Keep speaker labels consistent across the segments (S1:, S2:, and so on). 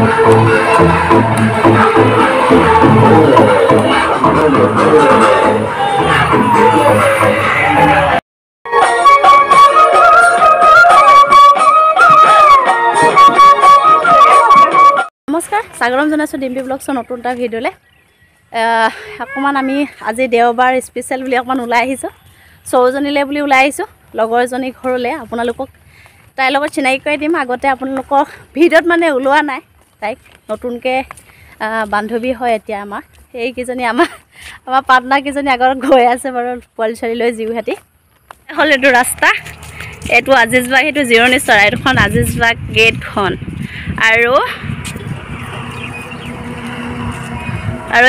S1: নমস্কাৰ স্বাগতম জনাইছোঁ ডিম্পি ব্লগছৰ নতুন এটা ভিডিঅ'লৈ অকণমান আমি আজি দেওবাৰ স্পেচিয়েল বুলি অকণমান ওলাই আহিছোঁ সৌজনীলৈ বুলি ওলাই আহিছোঁ লগৰ এজনী ঘৰলৈ আপোনালোকক তাইৰ লগত চিনাকি কৰি দিম আগতে আপোনালোকক ভিডিঅ'ত মানে ওলোৱা নাই তাইক নতুনকৈ বান্ধৱী হয় এতিয়া আমাৰ এইকেইজনী আমাৰ পাৰ্টনাৰ কেইজনী আগত গৈ আছে বাৰু পোৱালি ছোৱালী লৈ জিউহাটী হ'ল এইটো ৰাস্তা এইটো আজিজবাগ সেইটো জিৰণি চৰা এইটোখন আজিজবাগ গেটখন আৰু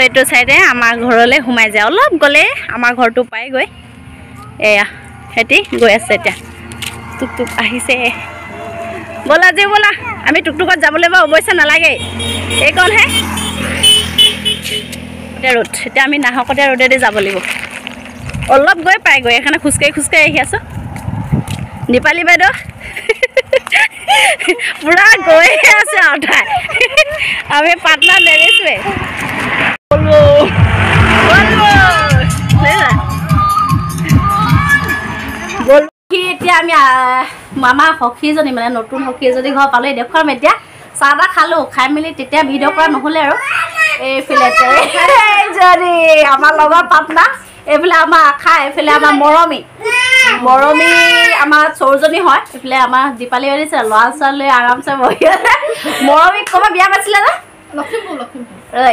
S1: এইটো চাইডে আমাৰ ঘৰলৈ সোমাই যায় অলপ গ'লে আমাৰ ঘৰটো পাইগৈ এয়া হেতি গৈ আছে এতিয়া টুকটুক আহিছে ব'লা যে ব'লা আমি টুকটুকত যাবলৈ বাৰু অৱশ্যে নালাগে এইকণহে এতিয়া ৰোড এতিয়া আমি নাহকতীয়া ৰোডেদি যাব লাগিব অলপ গৈ পাইগৈ এইকাৰণে খোজকাঢ়ি আহি আছোঁ দীপালী বাইদেউ পুৰা গৈ আছে আৰু তাই আমি পাৰ্টনাৰ নেৰিছোৱে এতিয়া আমি আমাৰ সখীজনী মানে নতুন সখী এজনী ঘৰ পালোঁ দেখুৱাম এতিয়া চাহ তাহ খালোঁ খাই মেলি তেতিয়া ভিডিঅ' কৰা নহ'লে আৰু এইফালে যদি আমাৰ লগৰ পাৰ্টনাৰ এইফালে আমাৰ আশা এইফালে আমাৰ মৰমী আমাৰ চৌজনী হয় এইফালে আমাৰ দীপালী বাঢ়িছে ল'ৰা ছোৱালী আৰামছে বহি মৰমীক ক'ৰবাত বিয়া পাতিছিলে না লখিমপুৰ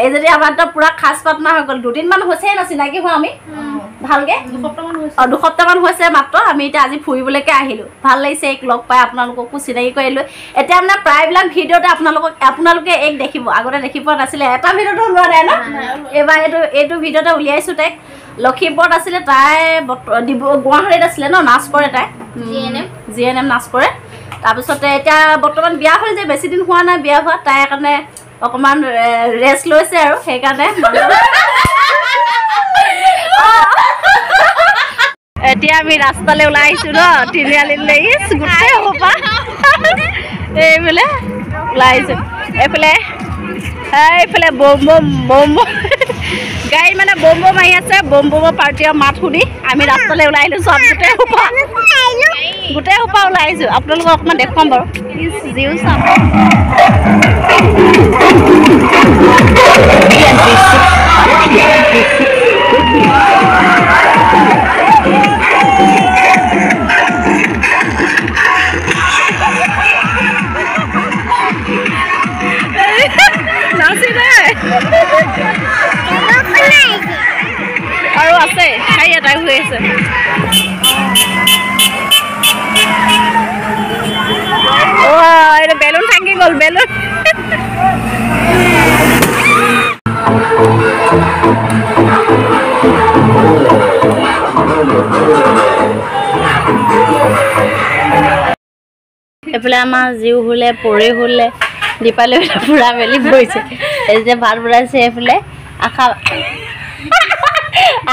S1: এইজনী আমাৰ তো পুৰা খাচ পাৰ্টনাৰ হৈ গ'ল দুদিনমান হৈছে ন চিনাকি হোৱা আমি ভালকৈ দুসপ্তাহমান হৈছে মাত্ৰ আমি এতিয়া আজি ফুৰিবলৈকে আহিলোঁ ভাল লাগিছে এইক লগ পাই আপোনালোককো চিনাকি কৰিলোঁ এতিয়া মানে প্ৰায়বিলাক ভিডিঅ'তে আপোনালোকে এইক দেখিব আগতে দেখি পোৱা নাছিলে এটা ভিডিঅ'টো ওলোৱা নাই ন এইবাৰ এইটো ভিডিঅ'তে উলিয়াইছোঁ তাইক লখিমপুৰত আছিলে তাই গুৱাহাটীত আছিলে ন নাচ কৰে তাই GNM নাচ কৰে তাৰপিছতে এতিয়া বৰ্তমান বিয়া হ'ল যে বেছি দিন হোৱা নাই বিয়া হোৱা তাইৰ কাৰণে অকণমান ৰেষ্ট লৈছে আৰু সেইকাৰণে এতিয়া আমি ৰাস্তালৈ ওলাই আহিছোঁ ন তিনিআলিলৈ গোটেই সোপা এইফালে ওলাই আহিছোঁ এইফালে বম গাড়ী মানে বম আহি আছে বম পাৰ্টিৰ মাত শুনি আমি ৰাস্তালৈ ওলাই আহিলোঁ চব গোটেই সোপা ওলাই আহিছোঁ আপোনালোকক অকণমান দেখুৱাম বাৰু জিও চাম আৰু আছে খাই এটাই হৈ আছে বেলুন থাকি গ'ল বেলুন এইফালে আমাৰ জিউ হ'লে পৰি হ'লে দীপালী পুৰা মেলি পৰিছে এই যে ভাত বনাইছে এইফালে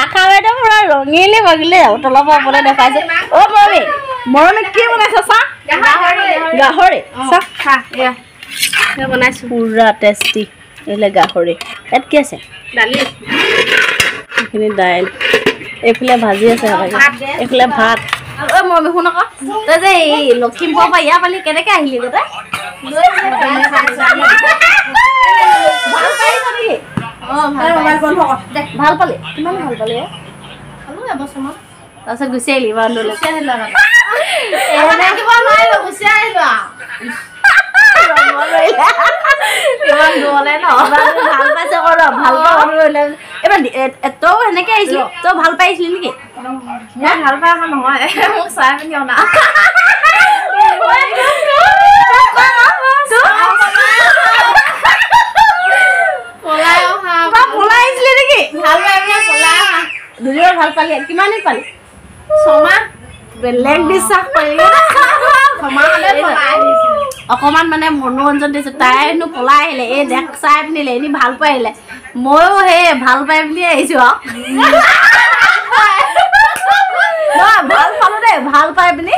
S1: আশা বাইদেউ পুৰা ৰঙিলে বগিলে তলৰ পৰা ওপৰলৈ দেখাইছে মৰমী কি বনাইছে চাহ গাহৰি চাহ খা বনাইছোঁ পুৰা টেষ্টি এইফালে গাহৰি ইয়াত কি আছে দালি এইখিনি দাইল এইফালে ভাজি আছে এইফালে ভাত মৰমী শুন আকৌ তই যে এই লখিমপুৰৰ পৰা ইয়াৰ পালি কেনেকৈ আহিলি তই ভাল পালি কিমান ভাল পালি খালোঁ এবছৰমান তাৰপিছত গুচি আহিলি ইমান দূৰলৈ গুচি আহিলোঁ ইমান দূৰলৈ ন ভাল পাইছে কৰ ভালকৈ এইবাৰ তই সেনেকৈ আহিছিলি তই ভাল পাই আহিছিলি নেকি মই ভাল পাই অহা নহয় মোক চাই পিনি অনা পলাই আহিছিলে নেকি ভাল পাই দুদিনৰ ভাল পালি কিমান দিন পালি 6 মাহ বেলেগ বিশ্বাস কৰিলি অকণমান মানে মনোৰঞ্জন দিছোঁ তাইনো পলাই আহিলে এই দেখ চাই পিনিলে এনে ভাল পাই আহিলে ময়ো সেই ভাল পাই পিনি আহিছোঁ আৰু ভাল পালোঁ দেই ভাল পাই পিনি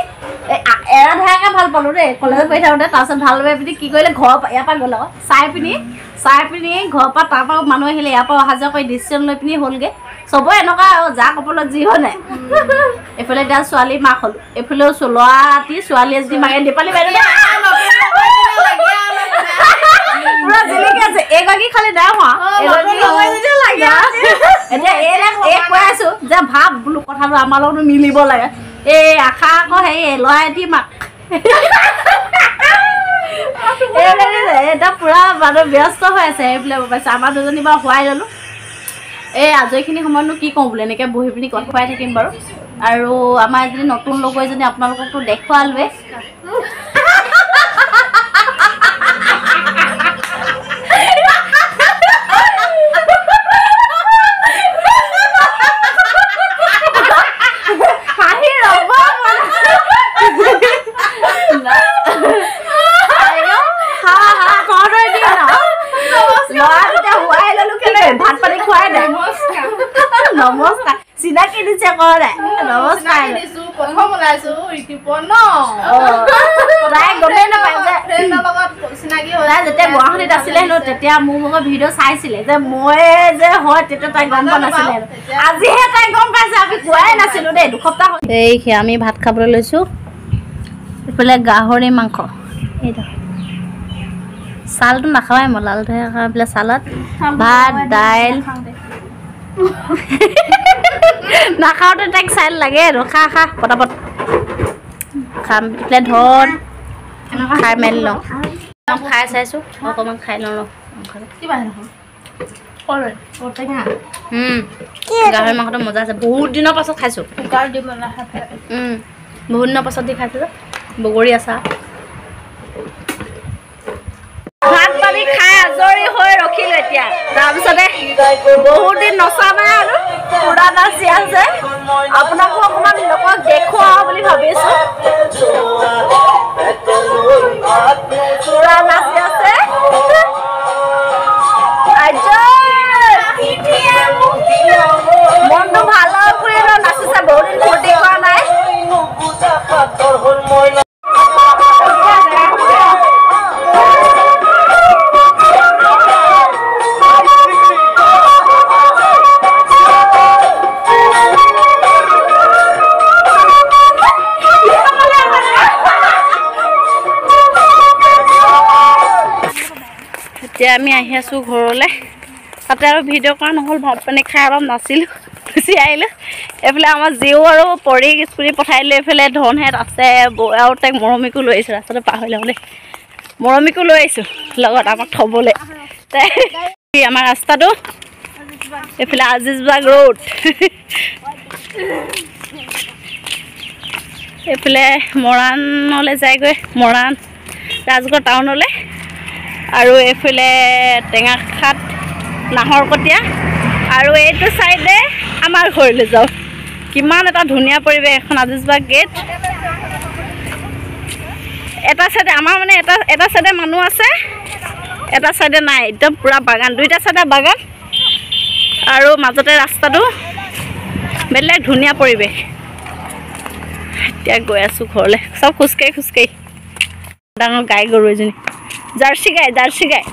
S1: এৰা ধেৰাকে ভাল পালো দেই কলেজত পঢ়ি থাকোঁতে তাৰপিছত ভাল পাই পিনি কি কৰিলে ঘৰৰ পৰা ইয়াৰ পৰা গ'ল আকৌ চাই পিনি ঘৰৰ পৰা তাৰপৰা মানুহ আহিলে ইয়াৰ পৰা অহা যোৱা কৰি ডিচিশ্যন লৈ পিনি হ'লগৈ চবৰে এনেকুৱা যা কপালত যি হয় নাই এইফালে এতিয়া ছোৱালী মাক হ'লো এইফালেও ল'ৰাটি ছোৱালী এজনী মাকে নেপালী বাইদেউ পুৰা জিলিকি আছে এইগৰাকী খালি নাই হোৱা এতিয়া এই কৈ আছো যে ভাব বোলো কথাটো আমাৰ লগতো মিলিব লাগে এই আশা আকৌ হেৰি ল'ৰা এটি মাক এতিয়া পুৰা মানুহ ব্যস্ত হৈ আছে এইবিলাক পাইছে আমাৰ দুজনী বাৰু শুৱাই ল'লোঁ এই আজৰিখিনি সময়তনো কি কওঁ বোলে এনেকৈ বহি পিনি কথা খুৱাই থাকিম বাৰু আৰু আমাৰ এজনী নতুন লগৰ এজনী আপোনালোককতো দেখুৱালোৱে ভাত পানী খুৱাই নাই নমস্কাৰ চিনাকি দিছে কৰে নমস্কাৰ তাই গমেই নাপায় যে যেতিয়া গুৱাহাটীত আছিলে হেনো তেতিয়া মোৰ লগত ভিডিঅ' চাইছিলে যে মই যে হয় তেতিয়া তাই গম পোৱা নাছিলে আজিহে তাই গম পাইছে আমি খোৱাই নাছিলো দেই দুসপ্তাহ এই আমি ভাত খাবলৈ লৈছোঁ এইফালে গাহৰি মাংস এইটো চালটো নাখাওঁৱে মই লালটোহে খাওঁ বোলে চালত ভাত দাইল নাখাওঁতে তাইক চাইল লাগে আৰু খা পটাপট খাম এইফালে ধন খাই মেলি লওঁ খাই চাইছোঁ অকণমান খাই লওঁ গাহৰি মাংসটো মজা আছে বহুত দিনৰ পাছত খাইছোঁ বহুত দিনৰ পাছত দি খাইছোঁ বগৰী আচাৰ ভাত পানী খাই আজৰি হৈ ৰখিলোঁ এতিয়া তাৰপিছতে বহুত দিন নচা নাই আৰু পুৰা নাচি আছে আপোনাকো অকণমান লোকক দেখুৱাওঁ বুলি ভাবিছোঁ পুৰা নাচি আছে মনটো ভাল কৰি নাচিছে বহুত দিন ফূৰ্তি কৰা নাই এতিয়া আমি আহি আছোঁ ঘৰলৈ তাতে আৰু ভিডিঅ' কৰা নহ'ল ভাত পানী খাই অলপ নাছিলোঁ গুচি আহিলোঁ এইফালে আমাৰ জিও আৰু পৰীক স্কুটি পঠাই দিলোঁ এইফালে ধনহেঁত আছে আৰু তাইক মৰমীকো লৈ আহিছোঁ ৰাস্তাতে পাহৰি লওঁ দেই মৰমীকো লৈ আহিছোঁ লগত আমাক থ'বলৈ আমাৰ ৰাস্তাটো এইফালে আজিজবাগ ৰোড এইফালে মৰাণলৈ যায়গৈ মৰাণ ৰাজগড় টাউনলৈ আৰু এইফালে টেঙাখাট নাহৰকটীয়া আৰু এইটো চাইডে আমাৰ ঘৰলৈ যাওঁ কিমান এটা ধুনীয়া পৰিৱেশ এখন আজিজবাগ গেট এটা চাইডে আমাৰ মানে এটা চাইডে মানুহ আছে এটা চাইডে নাই একদম পুৰা বাগান দুইটা চাইডে বাগান আৰু মাজতে ৰাস্তাটো বেলেগ ধুনীয়া পৰিৱেশ এতিয়া গৈ আছোঁ ঘৰলৈ চব খোজকাঢ়ি ডাঙৰ গাই গৰু এজনী জাৰ্চি গাই